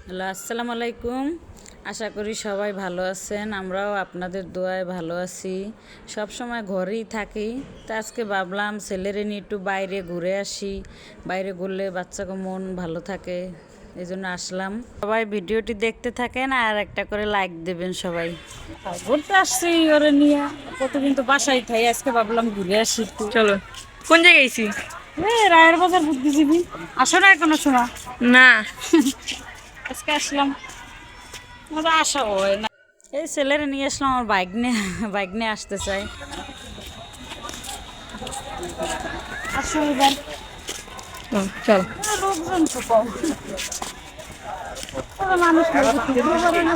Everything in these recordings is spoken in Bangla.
হ্যালো, আসসালামু আলাইকুম। আশা করি সবাই ভালো আছেন। আমরাও আপনাদের দোয়ায় ভালো আছি। সব সময় ঘরেই থাকি। তো আজকে ভাবলাম ছেলেরে নিয়ে একটু বাইরে ঘুরে আসি। বাইরে ঘুরলে বাচ্চাকে মন ভালো থাকে, এই জন্য আসলাম। সবাই ভিডিওটি দেখতে থাকেন আর একটা করে লাইক দেবেন সবাই। ঘুরতে আসছি ওরে নিয়ে, প্রতিদিন তো বাসায় থাই। আজকে ভাবলাম ঘুরে আসি একটু। চলো, কোন জায়গায় গেছি? রায়ের বাজার বুদ্ধিজীবী। আসো না কোনো সময়? না। আজকে আসলাম, মজা আসা হয় না। এই ছেলেরা নিয়ে আসলাম, আমার বাইক নিয়ে আসতে চাই। আসো এবার। চল। লোকজন তো কম, মানুষ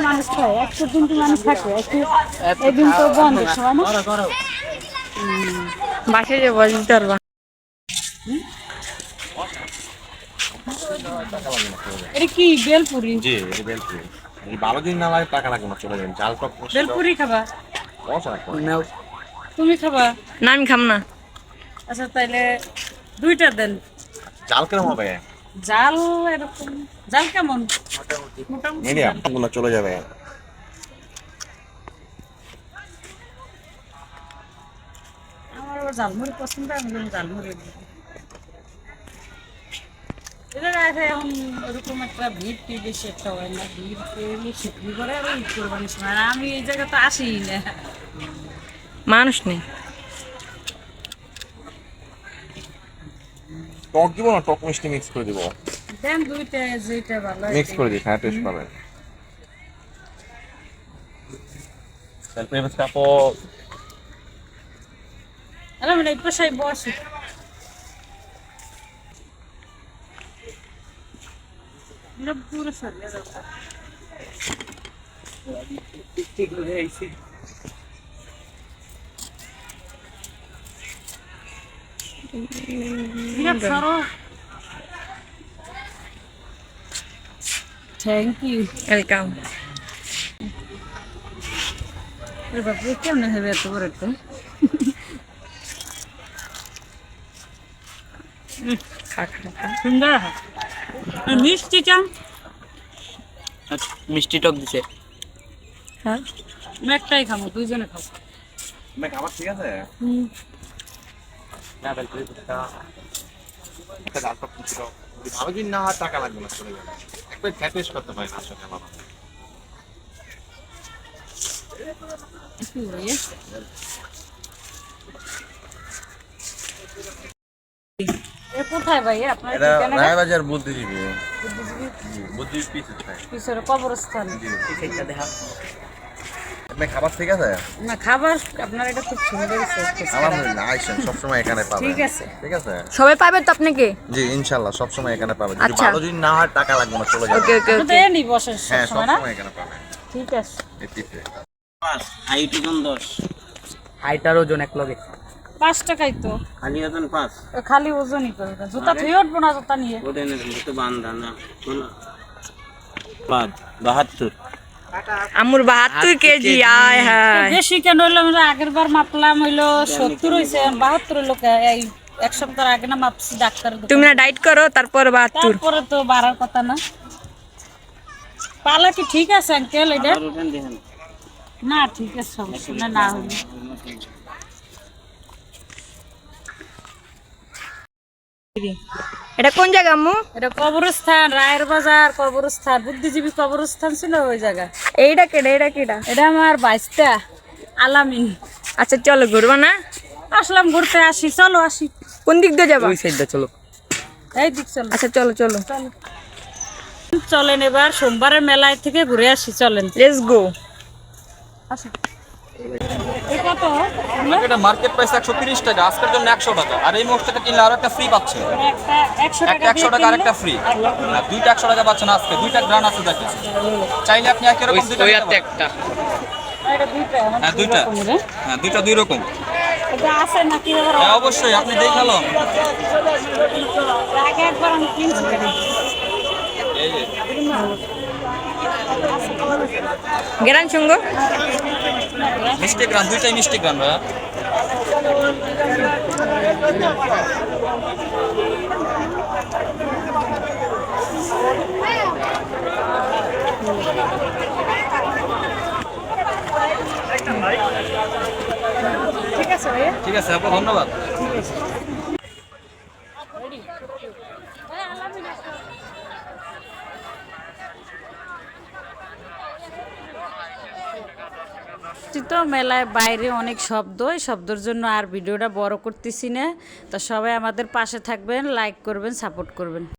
মানুষ খায়, 100 দিন তো মানুষ থাকে, একদিন তো বন্ধ সবাই না। বাসায় যাবো, দিতে পারবা? এটা কি বেলপুরি? জি, এটা বেলপুরি। এই 12 দিন না লাগে টাকা লাগবে না, চলে যাবেন। চাল টক বেলপুরি খাবা? মশা তুমি খাবা? না, আমি খাম না। আচ্ছা তাইলে 2টা দেন। চাল কেমন হবে? জাল এরকম, জাল কেমন? মিডিয়াম গুলো চলে যাবে। আমার আবার ঝালমুড়ি পছন্দ, আমি ঝালমুড়ি দিই। এদের আছে এখন ওরকম একটা ভিড় টিড় বেশি একটা হয় না, ভিড় পেলে শুক্রি করে আর ঈদ করবানির সময়। আর আমি এই জায়গা তো আসিই না। মানুষ নেই। টক দিব না, টক মিষ্টি মিক্স করে দিব। দেন 2টা, যেটা ভালো হয় মিক্স করে দিই, হ্যাঁ টেস্ট পাবেন। সেলফি মেস কাপো আমি এই পাশায় বসি। এটা পুরো সরিয়ে দাও। Thank you. ওয়েলকাম। বাপরে কেমন হবে এত বড় একটা? সুন্দর মিষ্টি চাম। মিষ্টি টক দিছে। হ্যাঁ, আমি একটাই খাবো, 2জনে খাবো। মেক আমার ঠিক আছে? না বেলপুরি একটা চাল টক মিষ্টি টক। যদি 12 দিন না হয় টাকা লাগবে না, চলে যাবে। একবার খেয়ে টেস্ট করতে পারেন আসলে বাবা। কোথায় ভাই আপনার? এটা রায়বাজার বুদ্ধিজীবী। বুদ্ধিজীবী পিছনে কবরস্থান। আপনার খাবার ঠিক আছে? না খাবার আপনার এটা খুব সুন্দর। আলহামদুলিল্লাহ, আইসেন সবসময় এখানে পাবেন। ঠিক আছে। ঠিক আছে, সবাই পাবে তো আপনাকে? জি ইনশাআল্লাহ সবসময় এখানে পাবেন। যদি আচ্ছা। 12 দিন না হয় টাকা লাগবে না, চলে যাবে। ওকে ওকে আপনি তো ওকে। এনি বসেন হ্যাঁ সবসময় না? সবসময় এখানে পাবেন। ঠিক আছে। এটিতে হাইট ওজন 10, হাইটার ওজন এক লগে। 5 টাকাই তো। খালি ওজন 5। খালি ওজনই করবে, জুতা ধুয়ে উঠবো না জুতা নিয়ে। ওটা নেবেন তো বান্ধা না শোনো 72। আমুর 72 কেজি। আয় হায়। বেশি কেন হইলো? আমরা আগের বার মাপলাম হইলো 70 হয়েছে, 72 হইলো। এই 1 সপ্তাহ আগে না মাপছি ডাক্তার। তুমি না ডাইট করো, তারপর 72। তারপরে তো বাড়ার কথা না। পালা কি ঠিক আছে আঙ্কেল এটা? আর ওটা দেখেন না ঠিক আছে, সমস্যা না, না হইলো। এটা কোন জায়গা আম্মু? এটা কবরস্থান, রায়ের বাজার কবরস্থান, বুদ্ধিজীবী কবরস্থান ছিল ওই জায়গা। এইটা কেডা? এটা কেডা? এটা আমার বাইস্তা আলামিন। আচ্ছা চলো, ঘুরবা না? আসলাম ঘুরতে, আসি চলো আসি। কোন দিক দিয়ে যাবা? ওই সাইডটা চলো। এই দিক চলো। আচ্ছা চলো চলো। চলেন এবার সোমবারের মেলায় থেকে ঘুরে আসি, চলেন। Let's go. আসি। এই কত? এটা মার্কেট প্রাইস 130 টাকা, আজকের জন্য 100 টাকা। আর এই মুহূর্তে কিনলে আরো একটা ফ্রি পাচ্ছে। একটা 100 টাকা একটা 100 টাকা আর একটা ফ্রি। আর দুইটা 100 টাকা পাচ্ছেন আজকে। দুইটা গ্রান আছে দেখেন। চাইলে আপনি একই রকম দুইটা নিতে পারেন। এটা 2টা। হ্যাঁ দুইটা। হ্যাঁ দুইটা দুই রকম। এটা আছে নাকি এবার? হ্যাঁ অবশ্যই, আপনি দেখালো। আগে একবার আমি কিনছি। এই যে গেরান সঙ্গ। মিষ্টি গ্রান, দুইটাই মিষ্টি গ্রান ভাইয়া। ঠিক আছে আপু, ধন্যবাদ। তো মেলায় বাইরে অনেক শব্দ, এই শব্দের জন্য আর ভিডিওটা বড় করতেছি না। তো সবাই আমাদের পাশে থাকবেন, লাইক করবেন, সাপোর্ট করবেন।